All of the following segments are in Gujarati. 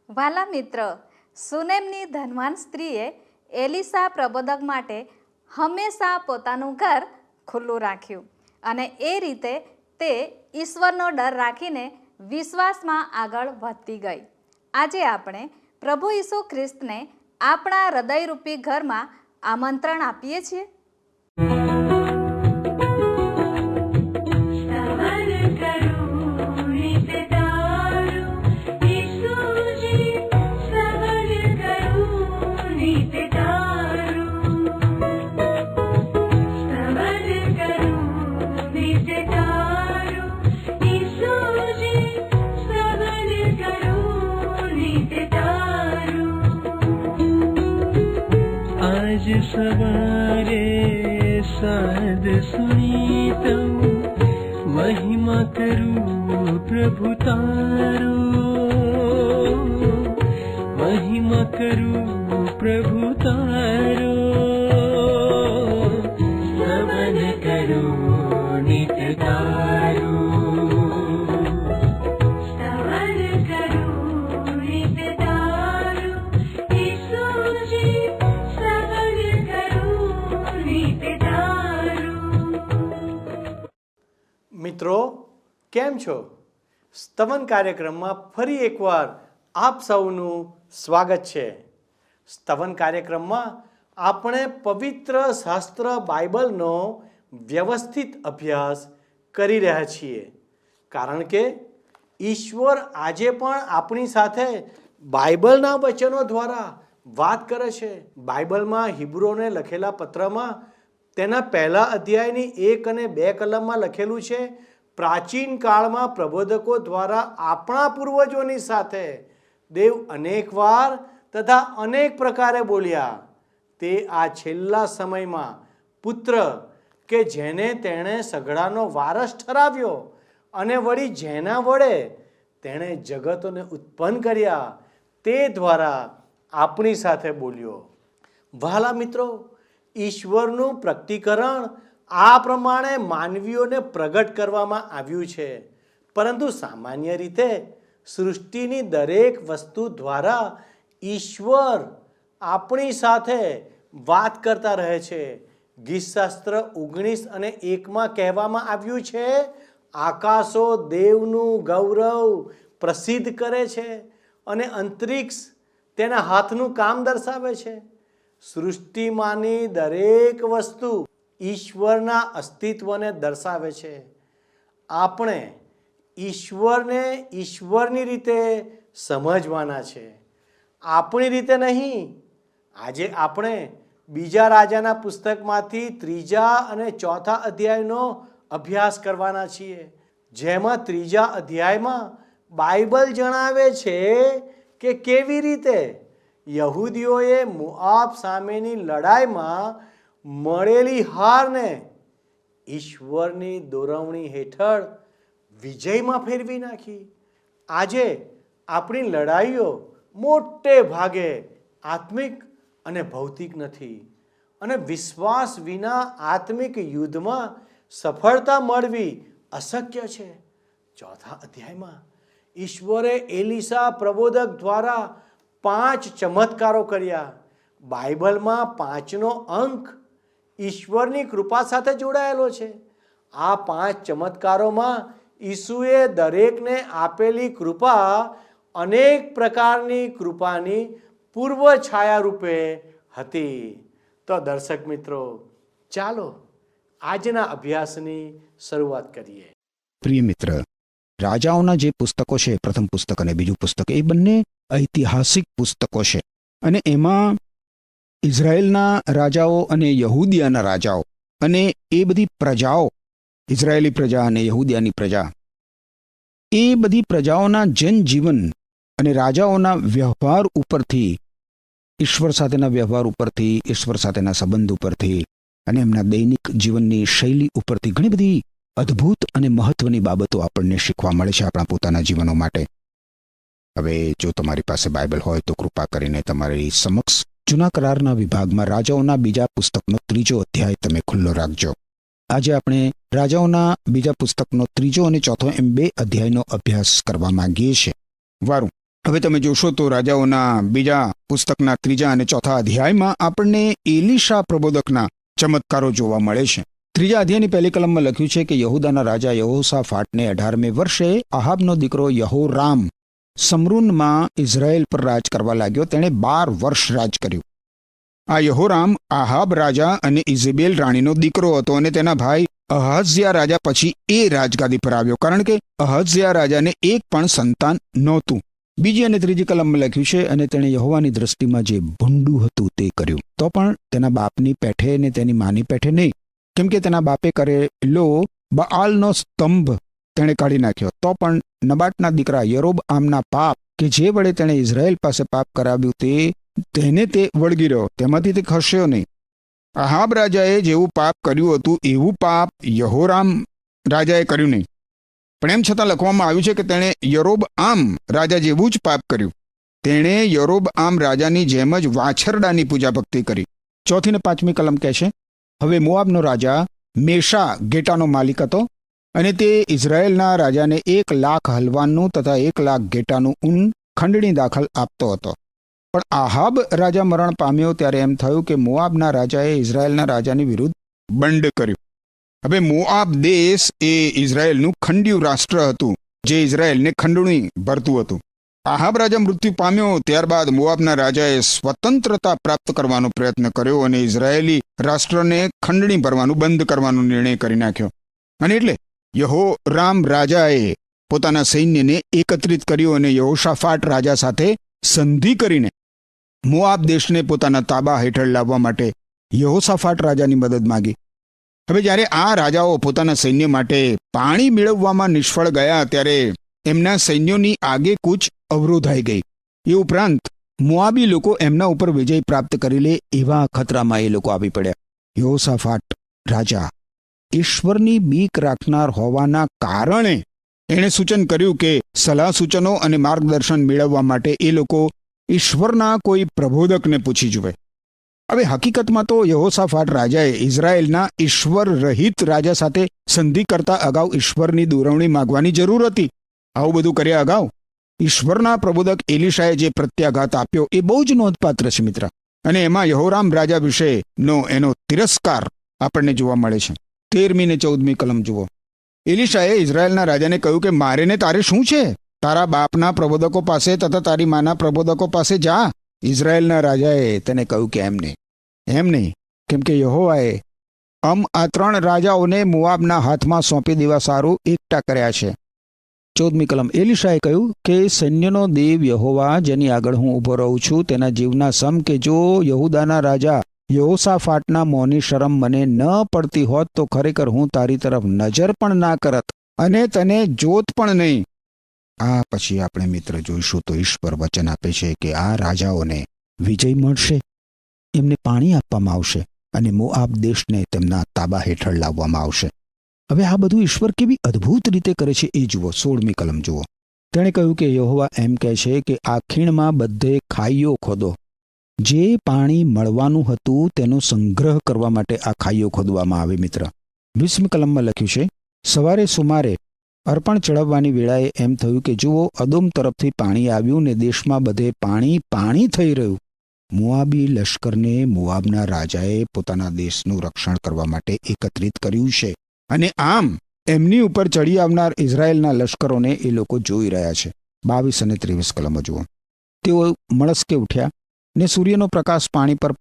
વાલા મિત્ર, સુનેમની ધનવાન સ્ત્રીએ એલિસા પ્રબોધક માટે હંમેશા પોતાનું ઘર ખુલ્લું રાખ્યું અને એ રીતે તે ઈશ્વરનો ડર રાખીને વિશ્વાસમાં આગળ વધતી ગઈ. આજે આપણે પ્રભુ ઈસુ ખ્રિસ્તને આપણા હૃદયરૂપી ઘરમાં આમંત્રણ આપીએ છીએ. आज सवारे साद सुनी तऊ महिमा करूं प्रभु तारो, महिमा करूं प्रभु तारो, स्तवन करूं नित्य तारो. મિત્રો, કેમ છો? સ્તવન કાર્યક્રમમાં ફરી એકવાર આપ સૌનું સ્વાગત છે. સ્તવન કાર્યક્રમમાં આપણે પવિત્ર શાસ્ત્ર બાઇબલનો વ્યવસ્થિત અભ્યાસ કરી રહ્યા છીએ, કારણ કે ઈશ્વર આજે પણ આપણી સાથે બાઇબલના વચનો દ્વારા વાત કરે છે. બાઇબલમાં હિબ્રુઓને લખેલા પત્રમાં તેના પહેલા અધ્યાયની 1 અને 2 કલમમાં લખેલું છે, પ્રાચીન કાળમાં પ્રબોધકો દ્વારા આપણા પૂર્વજોની સાથે દેવ અનેક વાર તથા અનેક પ્રકારે બોલ્યા. તે આ છેલ્લા સમયમાં પુત્ર કે જેને તેણે સઘળાનો વારસ ઠરાવ્યો અને વળી જેના વડે તેણે જગતોને ઉત્પન્ન કર્યા તે દ્વારા આપણી સાથે બોલ્યો. વહાલા મિત્રો, ઈશ્વરનું પ્રગટીકરણ આ પ્રમાણે માનવીઓને પ્રગટ કરવામાં આવ્યું છે, પરંતુ સામાન્ય રીતે સૃષ્ટિની દરેક વસ્તુ દ્વારા ઈશ્વર આપણી સાથે વાત કરતા રહે છે. ગીતશાસ્ત્ર 19 અને 1માં કહેવામાં આવ્યું છે, આકાશો દેવનું ગૌરવ પ્રસિદ્ધ કરે છે અને અંતરિક્ષ તેના હાથનું કામ દર્શાવે છે. સૃષ્ટિમાંની દરેક વસ્તુ ઈશ્વરના અસ્તિત્વને દર્શાવે છે. આપણે ઈશ્વરને ઈશ્વરની રીતે સમજવાના છે, આપણી રીતે નહીં. આજે આપણે બીજા રાજાના પુસ્તકમાંથી 3 અને 4 અધ્યાયનો અભ્યાસ કરવાના છીએ, જેમાં 3 અધ્યાયમાં બાઇબલ જણાવે છે કે કેવી રીતે યહૂદીઓએ મોઆબ સામેની લડાઈમાં મળેલી હારને ઈશ્વરની દોરવણી હેઠળ વિજયમાં ફેરવી નાખી. આજે આપણી લડાઈઓ મોટે ભાગે આત્મિક અને ભૌતિક નથી, અને વિશ્વાસ વિના આત્મિક યુદ્ધમાં સફળતા મળવી અશક્ય છે. 4 અધ્યાયમાં ઈશ્વરે એલિસા પ્રબોધક દ્વારા 5 ચમત્કારો કર્યા. બાઇબલમાં 5નો અંક ઈશ્વરની કૃપા સાથે જોડાયેલો છે. આ 5 ચમત્કારોમાં ઈસુએ દરેકને આપેલી કૃપા અનેક પ્રકારની કૃપાની પૂર્વ છાયા રૂપે હતી. તો દર્શક મિત્રો, ચાલો આજના અભ્યાસની શરૂઆત કરીએ. પ્રિય મિત્ર, રાજાઓના જે પુસ્તકો છે, પ્રથમ પુસ્તક અને બીજું પુસ્તક, એ બંને ઐતિહાસિક પુસ્તકો છે, અને એમાં ઇઝરાયેલના રાજાઓ અને યહૂદિયાના રાજાઓ અને એ બધી પ્રજાઓ, ઇઝરાયેલી પ્રજા અને યહૂદિયાની પ્રજા, એ બધી પ્રજાઓના જનજીવન અને રાજાઓના વ્યવહાર ઉપરથી, ઈશ્વર સાથેના વ્યવહાર ઉપરથી, ઈશ્વર સાથેના સંબંધ ઉપરથી અને એમના દૈનિક જીવનની શૈલી ઉપરથી ઘણી બધી અદ્ભુત અને મહત્વની બાબતો આપણને શીખવા મળે છે આપણા પોતાના જીવનો માટે. હવે જો તમારી પાસે બાઇબલ હોય તો કૃપા કરીને તમારી સમક્ષ જૂના કરારના વિભાગમાં રાજાઓના બીજા પુસ્તકનો 3 અધ્યાય તમે ખુલ્લો રાખજો. આજે આપણે રાજાઓના બીજા પુસ્તકનો 3 અને 4 એમ 2 અધ્યાયનો અભ્યાસ કરવા માંગીએ છીએ. વારું, હવે તમે જોશો તો રાજાઓના બીજા પુસ્તકના 3 અને 4 અધ્યાયમાં આપણને એલીશા પ્રબોધકના ચમત્કારો જોવા મળે છે. 3 અધ્યાયની પહેલી કલમમાં લખ્યું છે કે યહૂદાના રાજા યહોશાફાટને 18મે વર્ષે આહાબનો દીકરો યહોરામ સમરૂનમાં ઇઝરાયેલ પર રાજ કરવા લાગ્યો. તેણે 12 વર્ષ રાજ કર્યું. આ યહોરામ આહાબ રાજા અને ઇઝેબેલ રાણીનો દીકરો હતો અને તેના ભાઈ અહાઝિયા રાજા પછી એ રાજગાદી પર આવ્યો, કારણ કે અહાઝિયા રાજાને એક પણ સંતાન નહોતું. બીજી અને 3 કલમમાં લખ્યું છે, અને તેણે યહોવાની દ્રષ્ટિમાં જે ભૂંડું હતું તે કર્યું, તો પણ તેના બાપની પેઠે ને તેની માની પેઠે નહીં, કેમ કે તેના બાપે કરેલો બઆલનો સ્તંભ તેણે કાઢી નાખ્યો. તો પણ નબાટના દીકરા યરોબઆમના પાપ કે જે વડે તેણે ઇઝરાયેલ પાસે પાપ કરાવ્યું તેને તે વળગી રહ્યો, તેમાંથી તે ખસ્યો નહીં. આહાબ રાજાએ જેવું પાપ કર્યું હતું એવું પાપ યહોરામ રાજાએ કર્યું નહીં. પણ એમ છતાં લખવામાં આવ્યું છે કે તેણે યરોબઆમ રાજા જેવું જ પાપ કર્યું. તેણે યરોબઆમ રાજાની જેમ જ વાછરડાની પૂજા ભક્તિ કરી. 4 અને 5મી કલમ કહે છે, હવે મોઆબનો રાજા મેશા ગેટાનો માલિક હતો, અને તે ઇઝરાયેલના રાજાને 1,00,000 હલવાનનું તથા 1,00,000 ગેટાનું ઊન ખંડણી દાખલ આપતો હતો. પણ આહાબ રાજા મરણ પામ્યો ત્યારે એમ થયું કે મોઆબના રાજાએ ઇઝરાયેલના રાજાની વિરુદ્ધ બંડ કર્યું. હવે મોઆબ દેશ એ ઇઝરાયેલનું ખંડ્યું રાષ્ટ્ર હતું, જે ઇઝરાયેલને ખંડણી ભરતું હતું. આહાબ રાજા મૃત્યુ પામ્યો ત્યારબાદ મોઆબના રાજાએ સ્વતંત્રતા પ્રાપ્ત કરવાનો પ્રયત્ન કર્યો અને ઇઝરાયેલી રાષ્ટ્રને ખંડણી ભરવાનું બંધ કરવાનો નિર્ણય કરી નાખ્યો. અને એટલે યહોરામ રાજાએ પોતાના સૈન્યને એકત્રિત કર્યું અને યહોશાફાટ રાજા સાથે સંધિ કરીને મોઆબ દેશને પોતાના તાબા હેઠળ લાવવા માટે યહોશાફાટ રાજાની મદદ માંગી. હવે જ્યારે આ રાજાઓ પોતાના સૈન્ય માટે પાણી મેળવવામાં નિષ્ફળ ગયા ત્યારે એમના સૈન્યોની આગેકૂચ અવરોધાઈ ગઈ. એ ઉપરાંત મોઆબી લોકો એમના ઉપર વિજય પ્રાપ્ત કરી લે એવા ખતરામાં એ લોકો આવી પડ્યા. યહોશાફાટ રાજા ઈશ્વરની બીક રાખનાર હોવાના કારણે એણે સૂચન કર્યું કે સલાહ સૂચનો અને માર્ગદર્શન મેળવવા માટે એ લોકો ઈશ્વરના કોઈ પ્રબોધકને પૂછી જુએ. હવે હકીકતમાં તો યહોશાફાટ રાજાએ ઇઝરાયેલના ઈશ્વર રહિત રાજા સાથે સંધિ કરતા અગાઉ ઈશ્વરની દોરવણી માગવાની જરૂર હતી. આવું બધું કર્યા અગાઉ ઈશ્વરના પ્રબોધક એલીશાએ જે પ્રત્યાઘાત આપ્યો એ બહુ જ નોંધપાત્ર છે મિત્ર. અને એમાં યહોરામ રાજા વિશેનો એનો તિરસ્કાર આપણને જોવા મળે છે. 13મી અને 14મી કલમ જુઓ. એલીશાએ ઇઝરાયેલના રાજાને કહ્યું કે મારે ને તારે શું છે? તારા બાપના પ્રબોધકો પાસે તથા તારી માના પ્રબોધકો પાસે જા. ઇઝરાયેલના રાજાએ તેને કહ્યું કે એમ નહીં, કેમ કે યહોવાએ આ 3 રાજાઓને મોઆબના હાથમાં સોંપી દેવા સારું એકઠા કર્યા છે. 14મી કલમ. એલીશાએ કહ્યું કે સૈન્યનો દેવ યહોવા જેની આગળ હું ઊભો રહું છું તેના જીવના સમ કે જો યહૂદાના રાજા યહોશાફાટના મોંની શરમ મને ન પડતી હોત તો ખરેખર હું તારી તરફ નજર પણ ના કરત અને તને જોત પણ નહીં. આ પછી આપણે મિત્ર જોઈશું તો ઈશ્વર વચન આપે છે કે આ રાજાઓને વિજય મળશે, એમને પાણી આપવામાં આવશે અને મોઆબ દેશને તેમના તાબા હેઠળ લાવવામાં આવશે. હવે આ બધું ઈશ્વર કેવી અદ્ભુત રીતે કરે છે એ જુઓ. 16મી કલમ જુઓ. તેણે કહ્યું કે યહોવા એમ કહે છે કે આ ખીણમાં બધે ખાઈઓ ખોદો. જે પાણી મળવાનું હતું તેનો સંગ્રહ કરવા માટે આ ખાઈઓ ખોદવામાં આવે મિત્ર. 20મી કલમમાં લખ્યું છે, સવારે સુમારે અર્પણ ચડાવવાની વેળાએ એમ થયું કે જુઓ અદોમ તરફથી પાણી આવ્યું ને દેશમાં બધે પાણી થઈ રહ્યું. મોઆબી લશ્કરને મોઆબના રાજાએ પોતાના દેશનું રક્ષણ કરવા માટે એકત્રિત કર્યું છે અને આમ એમની ઉપર ચડી આવનાર ઇઝરાયેલના લશ્કરોને એ લોકો જોઈ રહ્યા છે. 22 અને 23 કલમો જુઓ. તેઓ મળસ્કે ઉઠ્યા ને સૂર્યનો પ્રકાશ પાણી પર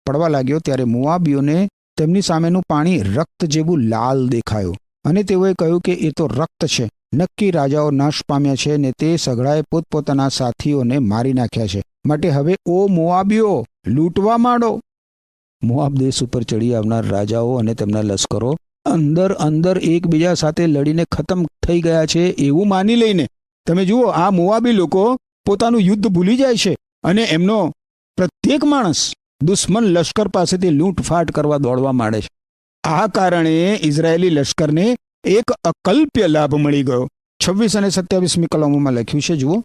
પડવા લાગ્યો ત્યારે મોઆબીઓને તેમની સામેનું પાણી રક્ત જેવું લાલ દેખાયું અને તેઓએ કહ્યું કે એ તો રક્ત છે. નક્કી રાજાઓ નાશ પામ્યા છે ને તે સઘળાએ પોતપોતાના સાથીઓને મારી નાખ્યા છે. માટે હવે ઓ મોઆબીઓ લૂંટવા માંડો. મોઆબ દેશ ઉપર ચડી આવનાર રાજાઓ અને તેમના લશ્કરો અંદર એકબીજા સાથે લડીને ખતમ થઈ ગયા છે એવું માની લઈને તમે જુઓ આ મોઆબી લોકો પોતાનું યુદ્ધ ભૂલી જાય છે અને એમનો પ્રત્યેક માણસ દુશ્મન લશ્કર પાસેથી લૂંટફાટ કરવા દોડવા માંડે છે. આ કારણે ઇઝરાયેલી લશ્કરને એક અકલ્પ્ય લાભ મળી ગયો. 26 અને 27મી કલમોમાં લખ્યું છે જુઓ.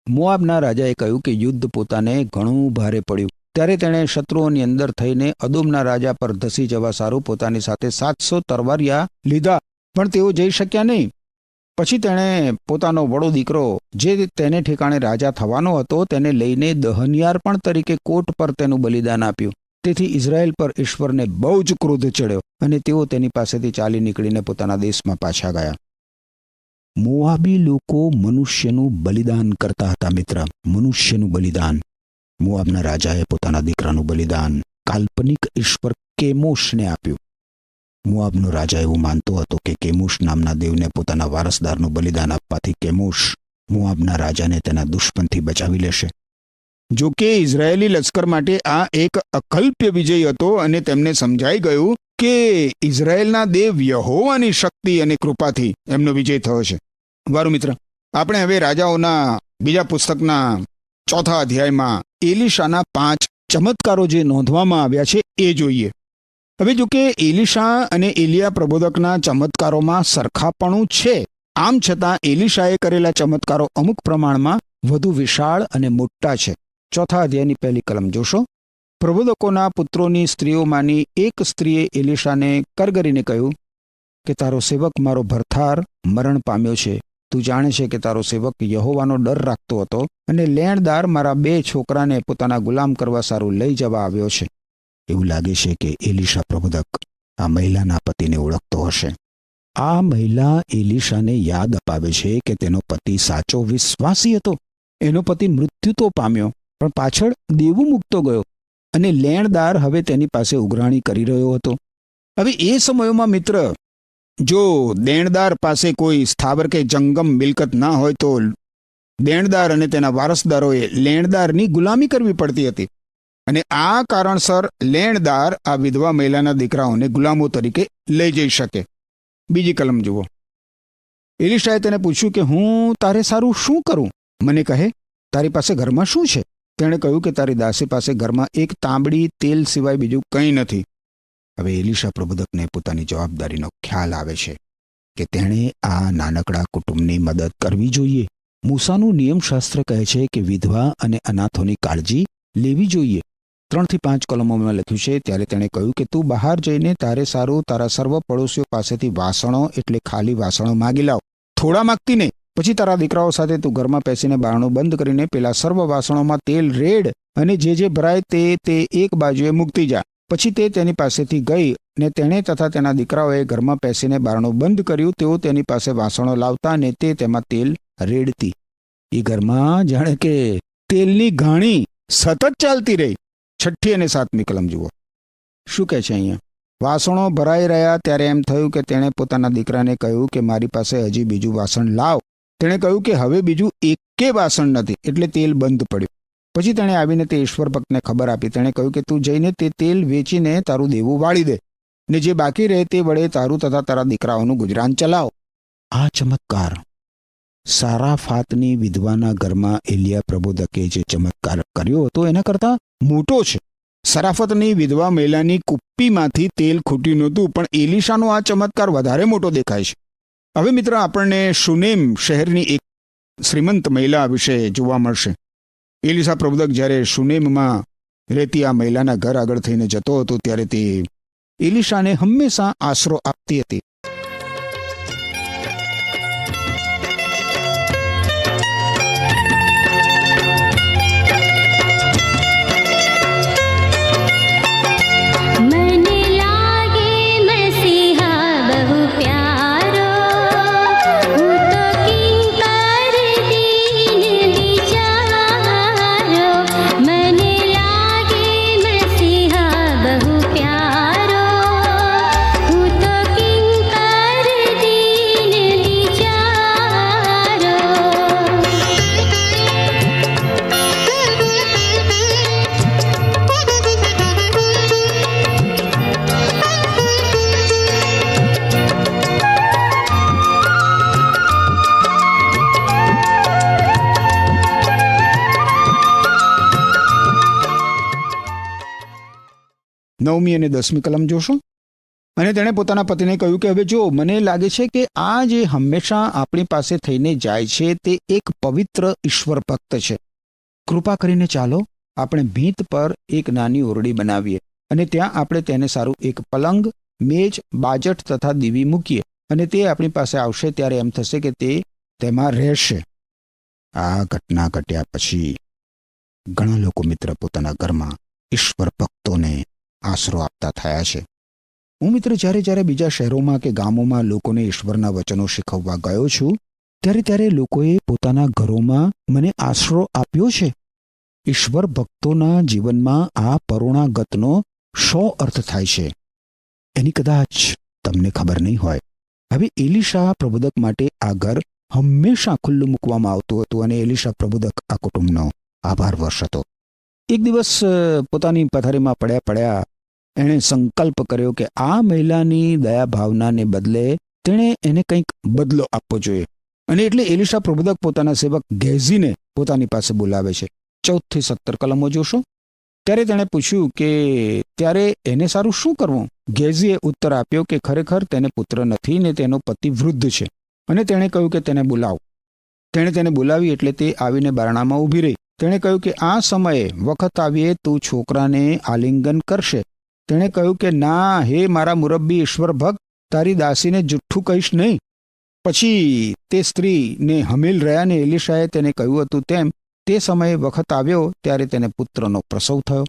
મોઆબના રાજાએ કહ્યું કે યુદ્ધ પોતાને ઘણું ભારે પડ્યું ત્યારે તેણે શત્રુઓની અંદર થઈને અદોમના રાજા પર ધસી જવા સારું પોતાની સાથે 700 તરવારિયા લીધા, પણ તેઓ જઈ શક્યા નહીં. પછી તેણે પોતાનો વડો દીકરો જે તેને ઠેકાણે રાજા થવાનો હતો તેને લઈને દહનિયાર તરીકે કોટ પર તેનું બલિદાન આપ્યું. તેથી ઇઝરાયેલ પર ઈશ્વરને બહુ જ ક્રોધ ચડ્યો અને તેઓ તેની પાસેથી ચાલી નીકળીને પોતાના દેશમાં પાછા ગયા. મોઆબી લોકો મનુષ્યનું બલિદાન કરતા હતા મિત્ર, મનુષ્યનું બલિદાન. મોઆબના રાજાએ પોતાના દીકરાનું બલિદાન કાલ્પનિક ઈશ્વર કેમોશને આપ્યું. મોઆબનો રાજા એવું માનતો હતો કે કેમોશ નામના દેવને પોતાના વારસદારનું બલિદાન આપવાથી કેમોશ મોઆબના રાજાને તેના દુશ્મનથી બચાવી લેશે. જો કે ઇઝરાયેલી લશ્કર માટે આ એક અકલ્પ્ય વિજય હતો અને તેમને સમજાઈ ગયું કે ઇઝરાયેલના દેવ યહોવાની શક્તિ અને કૃપાથી એમનો વિજય થયો છે. વારું મિત્ર, આપણે હવે રાજાઓના બીજા પુસ્તકના 4થા અધ્યાયમાં એલીશાના 5 ચમત્કારો જે નોંધવામાં આવ્યા છે એ જોઈએ. હવે જો કે એલીશા અને એલિયા પ્રબોધકના ચમત્કારોમાં સરખાપણું છે, આમ છતાં એલીશાએ કરેલા ચમત્કારો અમુક પ્રમાણમાં વધુ વિશાળ અને મોટા છે. 4થા અધ્યાયની પહેલી કલમ જોશો. પ્રબોધકોના પુત્રોની સ્ત્રીઓમાંની એક સ્ત્રીએ એલીશાને કરગરીને કહ્યું કે તારો સેવક મારો ભરથાર મરણ પામ્યો છે. તું જાણે છે કે તારો સેવક યહોવાનો ડર રાખતો હતો અને લેણદાર મારા 2 છોકરાને પોતાના ગુલામ કરવા સારું લઈ જવા આવ્યો છે. એવું લાગે છે કે એલીશા પ્રબોધક આ મહિલાના પતિને ઓળખતો હશે. આ મહિલા એલીશાને યાદ અપાવે છે કે તેનો પતિ સાચો વિશ્વાસી હતો. એનો પતિ મૃત્યુ તો પામ્યો પણ પાછળ દેવું મૂકતો ગયો અને લેણદાર હવે તેની પાસે ઉઘરાણી કરી રહ્યો હતો. હવે એ સમયોમાં મિત્ર, જો દેણદાર પાસે કોઈ સ્થાવર કે જંગમ મિલકત ના હોય તો દેણદાર અને તેના વારસદારોએ લેણદારની ગુલામી કરવી પડતી હતી અને આ કારણસર લેણદાર આ વિધવા મહિલાના દીકરાઓને ગુલામો તરીકે લઈ જઈ શકે. બીજી કલમ જુઓ. એલીશાએ તેને પૂછ્યું કે હું તારે સારું શું કરું? મને કહે, તારી પાસે ઘરમાં શું છે? તેણે કહ્યું કે તારી દાસી પાસે ઘરમાં એક તાંબડી તેલ સિવાય બીજું કંઈ નથી. હવે એલીશા પ્રબોધકને પોતાની જવાબદારીનો ખ્યાલ આવે છે કે તેણે આ નાનકડા કુટુંબની મદદ કરવી જોઈએ. મૂસાનું નિયમશાસ્ત્ર કહે છે કે વિધવા અને અનાથોની કાળજી લેવી જોઈએ. 3 થી 5 કલમોમાં લખ્યું છે. ત્યારે તેણે કહ્યું કે તું બહાર જઈને તારે સારું તારા સર્વ પડોશીઓ પાસેથી વાસણો એટલે ખાલી વાસણો માગી લાવ, થોડા માગતી નહીં. પછી તારા દીકરાઓ સાથે તું ઘરમાં બેસીને બારણું બંધ કરીને પેલા સર્વ વાસણોમાં તેલ રેડ અને જે ભરાય તે એક બાજુએ મૂકતી જા. પછી તે તેની પાસેથી ગઈ ને તેણે તથા તેના દીકરાઓએ ઘરમાં બેસીને બારણું બંધ કર્યું. તેઓ તેની પાસે વાસણો લાવતા અને તે તેમાં તેલ રેડતી. એ ઘરમાં જાણે કે તેલની ઘાણી સતત ચાલતી રહી. 6ઠ્ઠી અને 7મી કલમ જુઓ. શું કહે છે અહીંયા? વાસણો ભરાઈ રહ્યા ત્યારે એમ થયું કે તેણે પોતાના દીકરાને કહ્યું કે મારી પાસે હજી બીજું વાસણ લાવ. તેણે કહ્યું કે હવે બીજું એકે વાસણ નથી, એટલે તેલ બંધ પડ્યું. પછી તેણે આવીને તે ઈશ્વર ભક્તને ખબર આપી. તેણે કહ્યું કે તું જઈને તે તેલ વેચીને તારું દેવું વાળી દે ને જે બાકી રહે તે વડે તારું તથા તારા દીકરાઓનું ગુજરાન ચલાવ. આ ચમત્કાર સારાફાતની વિધવાના ઘરમાં એલિયા પ્રબોધકે જે ચમત્કાર કર્યો હતો એના કરતાં મોટો છે. સરાફતની વિધવા મહિલાની કુપ્પીમાંથી તેલ ખૂટ્યું નહોતું, પણ એલીશાનો આ ચમત્કાર વધારે મોટો દેખાય છે. હવે મિત્ર, આપણને શુનેમ શહેરની એક શ્રીમંત મહિલા વિશે જોવા મળશે. એલીશા પ્રબોધક જ્યારે શુનેમમાં રહેતી આ મહિલાના ઘર આગળ થઈને જતો હતો ત્યારે તે એલીશાને હંમેશા આશરો આપતી હતી. નવમી અને 10મી કલમ જોશો. અને તેણે પોતાના પતિને કહ્યું કે હવે જો મને લાગે છે કે આ જે હંમેશા આપણી પાસે થઈને જાય છે તે એક પવિત્ર ઈશ્વર ભક્ત છે. કૃપા કરીને ચાલો આપણે ભીંત પર એક નાની ઓરડી બનાવીએ અને ત્યાં આપણે તેને સારું એક પલંગ, મેજ, બાજટ તથા દીવી મૂકીએ અને તે આપણી પાસે આવશે ત્યારે એમ થશે કે તે તેમાં રહેશે. આ ઘટના ઘટ્યા પછી ઘણા લોકો મિત્ર પોતાના ઘરમાં ઈશ્વર ભક્તોને આશરો આપતા થયા છે. હું મિત્ર જ્યારે બીજા શહેરોમાં કે ગામોમાં લોકોને ઈશ્વરના વચનો શીખવવા ગયો છું ત્યારે લોકોએ પોતાના ઘરોમાં મને આશરો આપ્યો છે. ઈશ્વર ભક્તોના જીવનમાં આ પરોણાગતનો શો અર્થ થાય છે એની કદાચ તમને ખબર નહીં હોય. હવે એલીશા પ્રબોધક માટે આ ઘર હંમેશા ખુલ્લું મૂકવામાં આવતું હતું અને એલીશા પ્રબોધક આ કુટુંબનો આભાર વર્ષ હતો. એક દિવસ પોતાની પથારીમાં પડ્યા એણે સંકલ્પ કર્યો કે આ મહિલાની દયા ભાવનાને બદલે તેણે એને કંઈક બદલો આપવો જોઈએ. અને એટલે એલીશા પ્રબોધક પોતાના સેવક ગેઝીને પોતાની પાસે બોલાવે છે. 14 થી 17 કલમો જોશો. ત્યારે તેણે પૂછ્યું કે ત્યારે એને સારું શું કરવું. ગેઝીએ ઉત્તર આપ્યો કે ખરેખર તેને પુત્ર નથી ને તેનો પતિ વૃદ્ધ છે. અને તેણે કહ્યું કે તેને બોલાવ. તેણે તેને બોલાવી એટલે તે આવીને બારણામાં ઊભી રહી. તેણે કહ્યું કે આ સમયે વખત આવીએ તું છોકરાને આલિંગન કરશે. તેણે કહ્યું કે ના, હે મારા મુરબ્બી ઈશ્વર ભક્ત, તારી દાસીને જુઠ્ઠું કહીશ નહીં. પછી તે સ્ત્રીને હમીલ રહ્યા ને એલીશાએ તેને કહ્યું હતું તેમ તે સમયે વખત આવ્યો ત્યારે તેને પુત્રનો પ્રસવ થયો.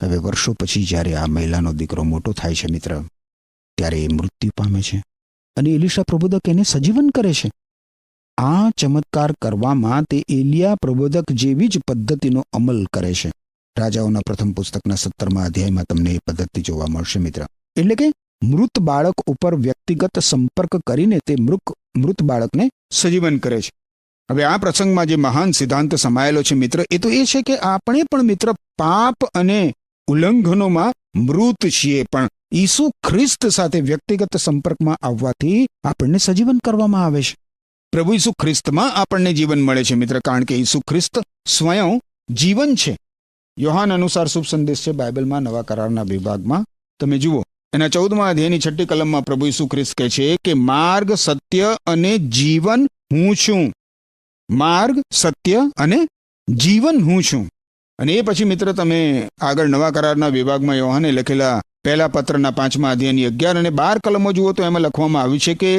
હવે વર્ષો પછી જ્યારે આ મહિલાનો દીકરો મોટો થાય છે મિત્ર, ત્યારે એ મૃત્યુ પામે છે અને એલીશા પ્રબોધક એને સજીવન કરે છે. આ ચમત્કાર કરવામાં તે એલિયા પ્રબોધક જેવી જ પદ્ધતિનો અમલ કરે છે. રાજાઓના પ્રથમ પુસ્તકના 17મા અધ્યાયમાં તમને એ પદ્ધતિ જોવા મળશે મિત્ર. એટલે કે મૃત બાળક ઉપર વ્યક્તિગત સંપર્ક કરીને તે મૃત બાળકને સજીવન કરે છે. હવે આ પ્રસંગમાં જે મહાન સિદ્ધાંત સમાયેલો છે મિત્ર, એ તો એ છે કે આપણે પણ મિત્ર પાપ અને ઉલ્લંઘનોમાં મૃત છીએ, પણ ઈસુ ખ્રિસ્ત સાથે વ્યક્તિગત સંપર્કમાં આવવાથી આપણને સજીવન કરવામાં આવે છે. પ્રભુ ઈસુ ખ્રિસ્તમાં આપણને જીવન મળે છે મિત્ર, કારણ કે ઈસુ ખ્રિસ્ત સ્વયં જીવન છે. યોહાન અનુસાર શુભ સંદેશ છે બાઇબલમાં નવા કરારના વિભાગમાં તમે જુઓ એના 14મા અધ્યાયની 6ઠી કલમમાં પ્રભુ ઈસુ ખ્રિસ્ત કહે છે કે માર્ગ, સત્ય અને જીવન હું છું. માર્ગ, સત્ય અને જીવન હું છું. અને એ પછી મિત્ર તમે આગળ નવા કરારના વિભાગમાં યોહાને લખેલા પહેલા પત્રના 5મા અધ્યાયની 11 અને 12 કલમો જુઓ તો એમાં લખવામાં આવ્યું છે કે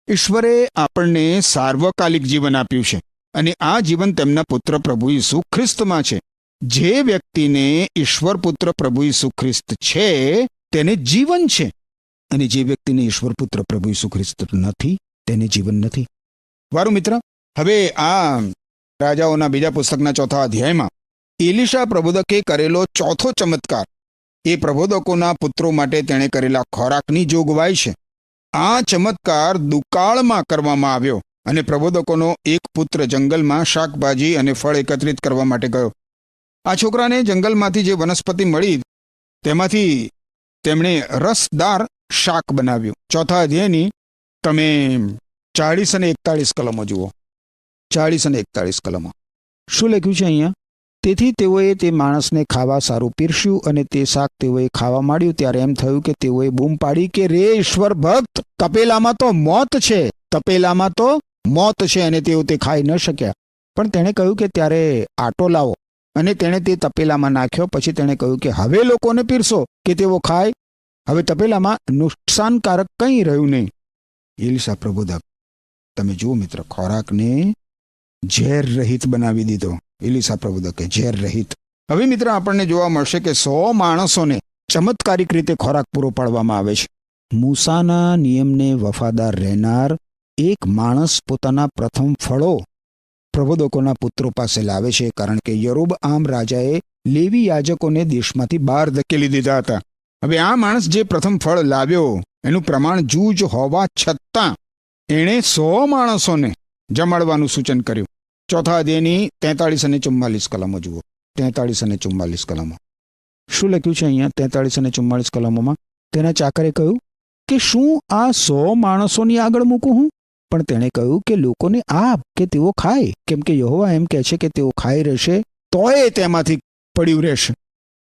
ઈશ્વરે આપણને સાર્વકાલિક જીવન આપ્યું છે અને આ જીવન તેમના પુત્ર પ્રભુ ઈસુ ખ્રિસ્તમાં છે. જે વ્યક્તિને ઈશ્વર પુત્ર પ્રભુ ઈસુ ખ્રિસ્ત છે તેને જીવન છે, અને જે વ્યક્તિને ઈશ્વર પુત્ર પ્રભુ ઈસુ ખ્રિસ્ત નથી તેને જીવન નથી. વારું મિત્ર, હવે આ રાજાઓના બીજા પુસ્તકના 4થા અધ્યાયમાં એલીશા પ્રબોધકે કરેલો ચોથો ચમત્કાર એ પ્રબોધકોના પુત્રો માટે તેણે કરેલા ખોરાકની જોગવાઈ છે. આ ચમત્કાર દુકાળમાં કરવામાં આવ્યો અને પ્રબોધકોનો એક પુત્ર જંગલમાં શાકભાજી અને ફળ એકત્રિત કરવા માટે ગયો. આ છોકરાને જંગલમાંથી જે વનસ્પતિ મળી તેમાંથી તેમણે રસદાર શાક બનાવ્યું. 4થા અધ્યાયની તમે 40 અને 41 કલમો જુઓ. 40 અને 41 કલમો શું લખ્યું છે અહીંયા? તેથી તેઓએ તે માણસને ખાવા સારું પીરસ્યું અને તે શાક તેઓએ ખાવા માંડ્યું ત્યારે એમ થયું કે તેઓએ બૂમ પાડી કે રે ઈશ્વર ભક્ત, તપેલામાં તો મોત છે, તપેલામાં તો મોત છે. અને તેઓ તે ખાઈ ન શક્યા. પણ તેણે કહ્યું કે ત્યારે આટો લાવો, અને તેણે તે તપેલામાં નાખ્યો. પછી તેણે કહ્યું કે હવે લોકોને પીરસો કે તેઓ ખાય. હવે તપેલામાં નુકસાનકારક કંઈ રહ્યું નહીં. એલીશા પ્રબોધક તમે જુઓ મિત્ર, ખોરાકને ઝેર રહિત બનાવી દીધો. એલીશા પ્રબોધકે ઝેર રહિત. હવે મિત્ર આપણને જોવા મળશે કે 100 માણસોને ચમત્કારિક રીતે ખોરાક પૂરો પાડવામાં આવે છે. મૂસાના નિયમને વફાદાર રહેનાર એક માણસ પોતાના પ્રથમ ફળો પ્રબોધકોના પુત્રો પાસે લાવે છે, કારણ કે યરોબઆમ રાજાએ લેવી યાજકોને દેશમાંથી બહાર ધકેલી દીધા હતા. હવે આ માણસ જે પ્રથમ ફળ લાવ્યો એનું પ્રમાણ જૂજ હોવા છતાં એણે 100 માણસોને જમાડવાનું સૂચન કર્યું. 4થા અધ્યાયની 43 અને 44 કલમો જુઓ. 43 અને 44 કલમો શું લખ્યું છે અહીંયા? 43 અને 44 કલમોમાં તેના ચાકરે કહ્યું કે શું આ 100 માણસોની આગળ મૂકું હું? પણ તેણે કહ્યું કે લોકોને આપ કે તેઓ ખાય, કેમ કે યહોવા એમ કહે છે કે તેઓ ખાઈ રહેશે તોય તેમાંથી પડ્યું રહેશે.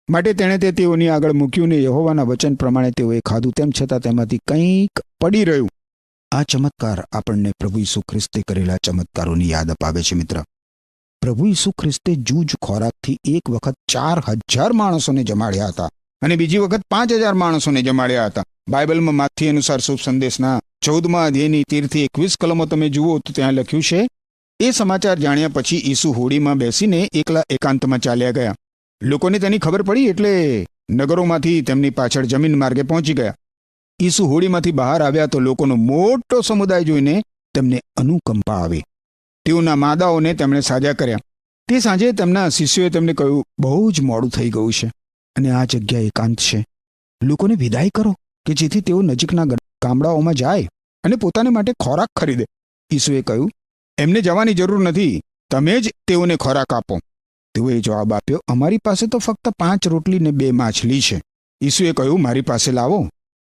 માટે તેણે તે તેઓની આગળ મૂક્યું ને યહોવાના વચન પ્રમાણે તેઓએ ખાધું. તેમ છતાં તેમાંથી કંઈક પડી રહ્યું. આ ચમત્કાર આપણને પ્રભુ ઈસુ ખ્રિસ્તે કરેલા ચમત્કારોની યાદ અપાવે છે મિત્ર. પ્રભુ ઈસુ ખ્રિસ્તે જૂજ ખોરાકથી એક વખત 4000 માણસોને જમાડ્યા હતા અને બીજી વખત 5000 માણસોને જમાડ્યા હતા. બાઇબલમાં માથી અનુસાર શુભ સંદેશના 14મા અધ્યાયની 13-21 કલમો તમે જુઓ તો ત્યાં લખ્યું છે, એ સમાચાર જાણ્યા પછી ઈસુ હોડીમાં બેસીને એકલા એકાંતમાં ચાલ્યા ગયા. લોકોને તેની ખબર પડી એટલે નગરોમાંથી તેમની પાછળ જમીન માર્ગે પહોંચી ગયા. ઈસુ હોડીમાંથી બહાર આવ્યા તો લોકોનો મોટો સમુદાય જોઈને તેમને અનુકંપા આવી. તેઓના માદાઓને તેમણે સાજા કર્યા. તે સાંજે તેમના શિષ્યોએ તેમને કહ્યું, બહુ જ મોડું થઈ ગયું છે અને આ જગ્યા એકાંત છે. લોકોને વિદાય કરો કે જેથી તેઓ નજીકના ગામડાઓમાં જાય અને પોતાને માટે ખોરાક ખરીદે. ઈસુએ કહ્યું, એમને જવાની જરૂર નથી, તમે જ તેઓને ખોરાક આપો. તેઓએ જવાબ આપ્યો, અમારી પાસે તો ફક્ત 5 રોટલી ને 2 માછલી છે. ઈસુએ કહ્યું, મારી પાસે લાવો.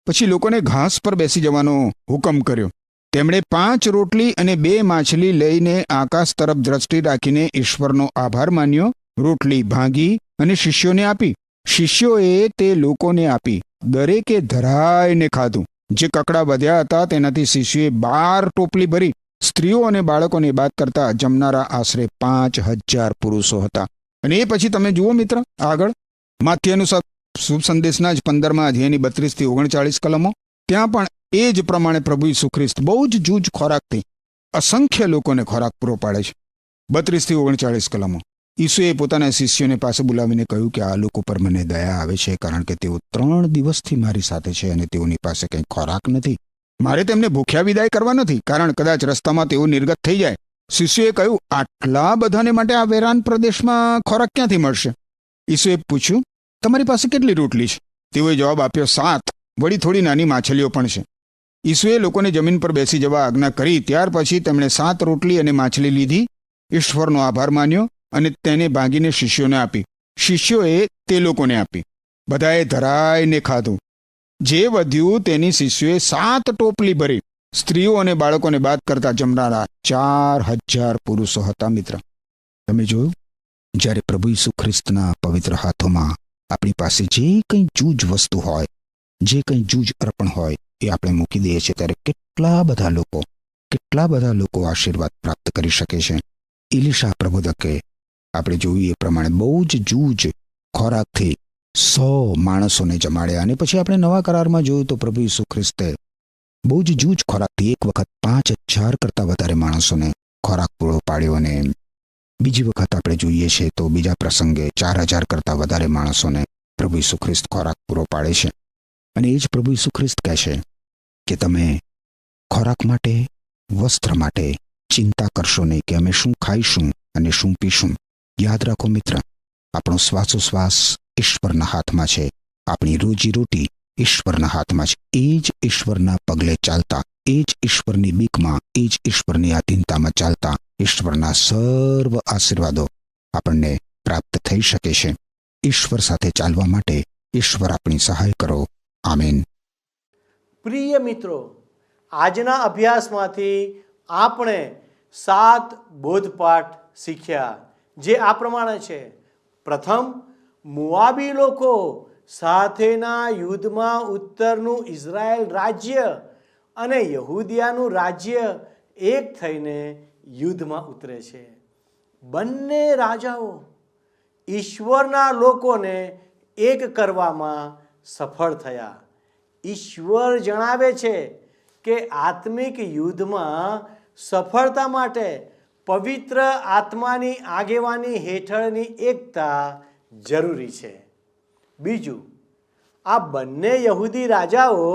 પછી લોકોને ઘાસ પર બેસી જવાનો હુકમ કર્યો. તેમણે 5 રોટલી અને 2 માછલી લઈને આકાશ તરફ દ્રષ્ટિ રાખીને ઈશ્વરનો આભાર માન્યો, રોટલી ભાંગી અને શિષ્યોને આપી. શિષ્યોએ તે લોકોને આપી. દરેકે ધરાઈને ખાધું. જે કકડા વધ્યા હતા તેનાથી શિષ્યોએ 12 ટોપલી ભરી. સ્ત્રીઓ અને બાળકોને બાદ કરતા જમનારા આશરે 5000 પુરુષો હતા. અને એ પછી તમે જુઓ મિત્ર આગળ માથ્યાનું શુભ સંદેશના જ 15મા અધ્યાયની 32-39 કલમો. ત્યાં પણ એ જ પ્રમાણે પ્રભુ ઈસુ ખ્રિસ્ત બહુ જ જૂજ ખોરાકથી અસંખ્ય લોકોને ખોરાક પૂરો પાડે છે. 32-39 કલમો. ઈસુએ પોતાના શિષ્યોને પાસે બોલાવીને કહ્યું કે આ લોકો પર મને દયા આવે છે, કારણ કે તેઓ 3 દિવસથી મારી સાથે છે અને તેઓની પાસે કંઈ ખોરાક નથી. મારે તેમને ભૂખ્યા વિદાય કરવા નથી, કારણ કદાચ રસ્તામાં તેઓ નિર્ગત થઈ જાય. શિષ્યોએ કહ્યું, આટલા બધાને માટે આ વેરાન પ્રદેશમાં ખોરાક ક્યાંથી મળશે? ઈસુએ પૂછ્યું, તમારી પાસે કેટલી રોટલી છે? તેઓએ જવાબ આપ્યો, 7, વળી થોડી નાની માછલીઓ પણ છે. ઈસુએ લોકોને જમીન પર બેસી જવા આજ્ઞા કરી. ત્યાર પછી તેમણે 7 રોટલી અને માછલી લીધી, ઈશ્વરનો આભાર માન્યો અને તેને ભાંગીને શિષ્યોને આપી. શિષ્યોએ તે લોકોને આપી. બધાએ ધરાઈને ખાધું. જે વધ્યું તેની શિષ્યોએ 7 ટોપલી ભરી. સ્ત્રીઓ અને બાળકોને બાદ કરતા જમનારા 4000 પુરુષો હતા. મિત્ર, તમે જોયું, જ્યારે પ્રભુ ઈસુ ખ્રિસ્તના પવિત્ર હાથોમાં આપણી પાસે જે કંઈ જૂજ વસ્તુ હોય, જે કંઈ જૂજ અર્પણ હોય એ આપણે મૂકી દઈએ છીએ, ત્યારે કેટલા બધા લોકો આશીર્વાદ પ્રાપ્ત કરી શકે છે. એલીશા પ્રબોધકે આપણે જોયું એ પ્રમાણે બહુ જ જૂજ ખોરાકથી 100 માણસોને જમાડ્યા. અને પછી આપણે નવા કરારમાં જોયું તો પ્રભુ ઈસુ ખ્રિસ્તે બહુ જ જૂજ ખોરાકથી એક વખત 5000 કરતાં વધારે માણસોને ખોરાક પૂરો પાડ્યો. અને બીજી વખત આપણે જોઈએ છે તો બીજા પ્રસંગે 4000 કરતાં વધારે માણસોને પ્રભુ ઈસુ ખ્રિસ્ત ખોરાક પૂરો પાડે છે. અને એ જ પ્રભુ ઈસુ ખ્રિસ્ત કહે છે કે તમે ખોરાક માટે, વસ્ત્ર માટે ચિંતા કરશો નહીં કે અમે શું ખાઈશું અને શું પીશું. યાદ રાખો મિત્ર, આપણો શ્વાસોશ્વાસ ઈશ્વરના હાથમાં છે. આપણી રોજીરોટી ઈશ્વરના હાથમાં છે. એ જ ઈશ્વરના પગલે ચાલતા, એ જ ઈશ્વરની બીકમાં, એ જ ઈશ્વરની આધીનતામાં ચાલતા ઈશ્વરના સર્વ આશીર્વાદો આપણને પ્રાપ્ત થઈ શકે છે. ઈશ્વર સાથે ચાલવા માટે ઈશ્વર આપણી સહાય કરો. આમીન. પ્રિય મિત્રો, આજના અભ્યાસમાંથી આપણે 7 બોધપાઠ શીખ્યા, જે આ પ્રમાણે છે. પ્રથમ, મોઆબી લોકો સાથેના યુદ્ધમાં ઉત્તરનું ઇઝરાયેલ રાજ્ય અને યહૂદિયાનું રાજ્ય એક થઈને યુદ્ધમાં ઉતરે છે. બંને રાજાઓ ઈશ્વરના લોકોને એક કરવામાં સફળ થયા. ઈશ્વર જણાવે છે કે આત્મિક યુદ્ધમાં સફળતા માટે પવિત્ર આત્માની આગેવાની હેઠળની એકતા જરૂરી છે. બીજું, આ બંને યહૂદી રાજાઓ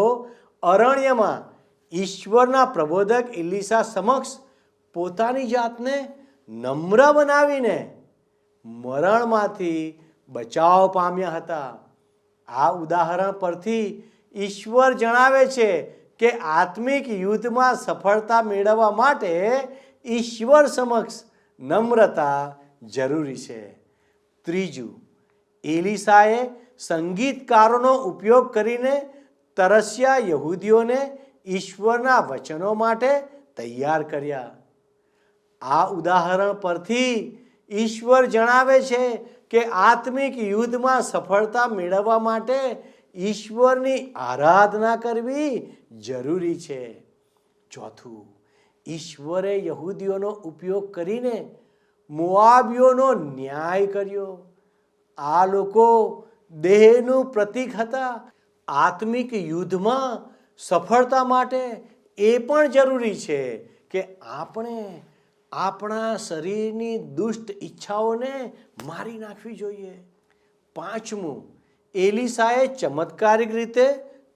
અરણ્યમાં ઈશ્વરના પ્રબોધક એલીશા સમક્ષ પોતાની જાતને નમ્ર બનાવીને મરણમાંથી બચાવ પામ્યા હતા. આ ઉદાહરણ પરથી ઈશ્વર જણાવે છે કે આત્મિક યુદ્ધમાં સફળતા મેળવવા માટે ઈશ્વર સમક્ષ નમ્રતા જરૂરી છે. ત્રીજું, એલીશાએ સંગીતકારોનો ઉપયોગ કરીને તરસ્યા યહૂદીઓને ઈશ્વરના વચનો માટે તૈયાર કર્યા. આ ઉદાહરણ પરથી ઈશ્વર જણાવે છે કે આત્મિક યુદ્ધમાં સફળતા મેળવવા માટે ઈશ્વરની આરાધના કરવી જરૂરી છે. ચોથું, ઈશ્વરે યહૂદીઓનો ઉપયોગ કરીને મોઆબીઓનો ન્યાય કર્યો. આ લોકો દેહનું પ્રતીક હતા. આત્મિક યુદ્ધમાં સફળતા માટે એ પણ જરૂરી છે કે આપણે આપણા શરીરની દુષ્ટ ઈચ્છાઓને મારી નાખવી જોઈએ. 5મું, એલીસાએ ચમત્કારિક રીતે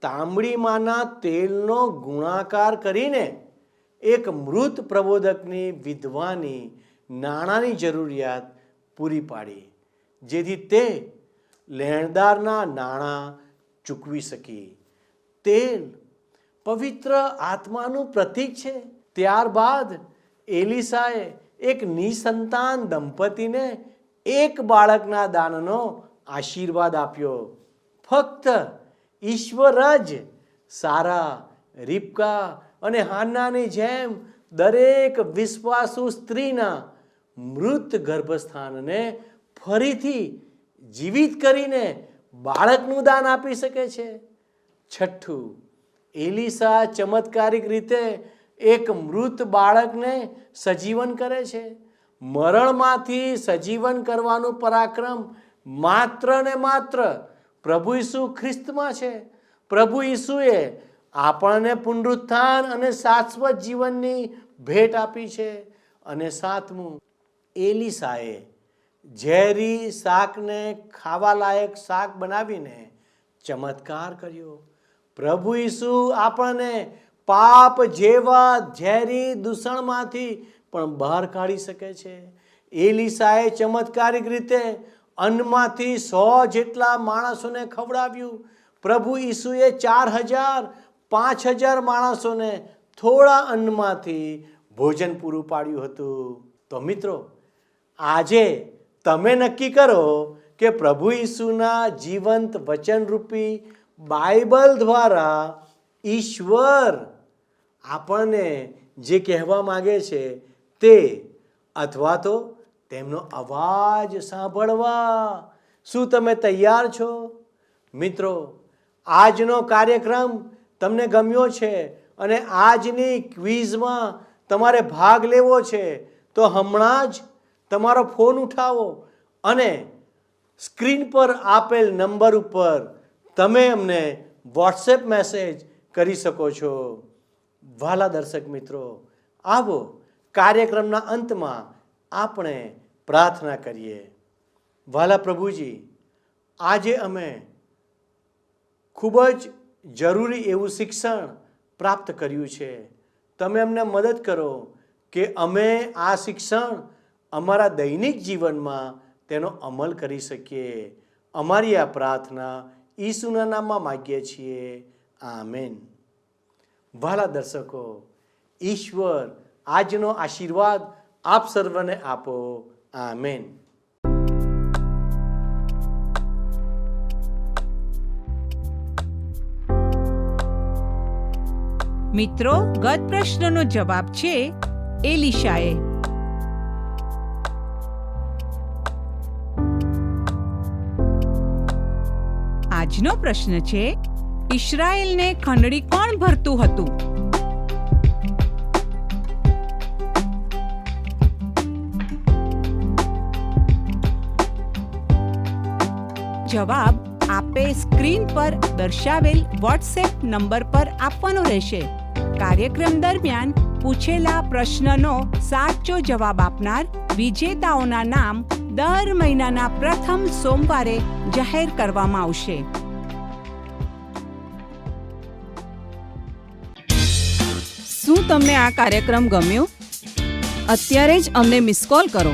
તાંબડીમાંના તેલનો ગુણાકાર કરીને એક મૃત પ્રબોધકની વિધવાની નાણાંની જરૂરિયાત પૂરી પાડી, જેથી તે લેણદારના નાણાં ચૂકવી શકી. તેલ પવિત્ર આત્માનું પ્રતીક છે. ત્યારબાદ એલીસાએ એક નિસંતાન દંપતીને એક બાળકના દાનનો આશીર્વાદ આપ્યો. ફક્ત ઈશ્વર જ સારા, રિબકા અને હાન્નાની જેમ દરેક વિશ્વાસુ સ્ત્રીના મૃત ગર્ભસ્થાનને ફરીથી જીવિત કરીને બાળકનું દાન આપી શકે છે. 6, એલીસા ચમત્કારિક રીતે એક મૃત બાળકને સજીવન કરે છે. મરણમાંથી સજીવન કરવાનું પરાક્રમ માત્ર ને માત્ર પ્રભુ ઈસુ ખ્રિસ્તમાં છે. પ્રભુ ઈસુએ આપણને પુનરુત્થાન અને શાશ્વત જીવનની ભેટ આપી છે. અને 7મું, એલીસાએ ઝેરી શાકને ખાવા લાયક શાક બનાવીને ચમત્કાર કર્યો. પ્રભુ ઈસુ આપણને પાપ જેવા ઝેરી દૂષણમાંથી પણ બહાર કાઢી શકે છે. એલીસાએ ચમત્કારિક રીતે અન્નમાંથી 100 જેટલા માણસોને ખવડાવ્યું. પ્રભુ ઈસુએ 4000, 5000 માણસોને થોડા અન્નમાંથી ભોજન પૂરું પાડ્યું હતું. તો મિત્રો, આજે તમે નક્કી કરો કે પ્રભુ ઈસુના જીવંત વચનરૂપી બાઇબલ દ્વારા ઈશ્વર આપણને જે કહેવા માંગે છે તે, અથવા તો તેમનો અવાજ સાંભળવા શું તમે તૈયાર છો? મિત્રો, આજનો કાર્યક્રમ તમને ગમ્યો છે અને આજની ક્વિઝમાં તમારે ભાગ લેવો છે, તો હમણાં જ તમારો ફોન ઉઠાવો અને સ્ક્રીન પર આપેલ નંબર ઉપર તમે અમને વોટ્સએપ મેસેજ કરી શકો છો. વહાલા દર્શક મિત્રો, આવો કાર્યક્રમના અંતમાં આપણે પ્રાર્થના કરીએ. વહાલા પ્રભુજી, આજે અમે ખૂબ જ જરૂરી એવું શિક્ષણ પ્રાપ્ત કર્યું છે. તમે અમને મદદ કરો કે અમે આ શિક્ષણ અમારા દૈનિક જીવનમાં તેનો અમલ કરી શકીએ. અમારી આ પ્રાર્થના ઈસુના નામમાં માગીએ છીએ. આમેન. વહાલા દર્શકો, ઈશ્વર આજનો આશીર્વાદ આપ સર્વને આપો. આમેન. મિત્રો, ગત પ્રશ્નનો જવાબ છે એલીશાએ. આજનો પ્રશ્ન છે, ઇસ્રાયેલને ખંડણી કોણ ભરતું હતું? જવાબ આપે સ્ક્રીન પર દર્શાવેલ વોટ્સએપ નંબર પર આપવાનો રહેશે. કાર્યક્રમ દરમિયાન પૂછેલા પ્રશ્નનો સાચો જવાબ આપનાર વિજેતાઓના નામ દર મહિનાના પ્રથમ સોમવારે જાહેર કરવામાં આવશે. શું તમને આ કાર્યક્રમ ગમ્યો? અત્યારે જ અમને મિસ કોલ કરો.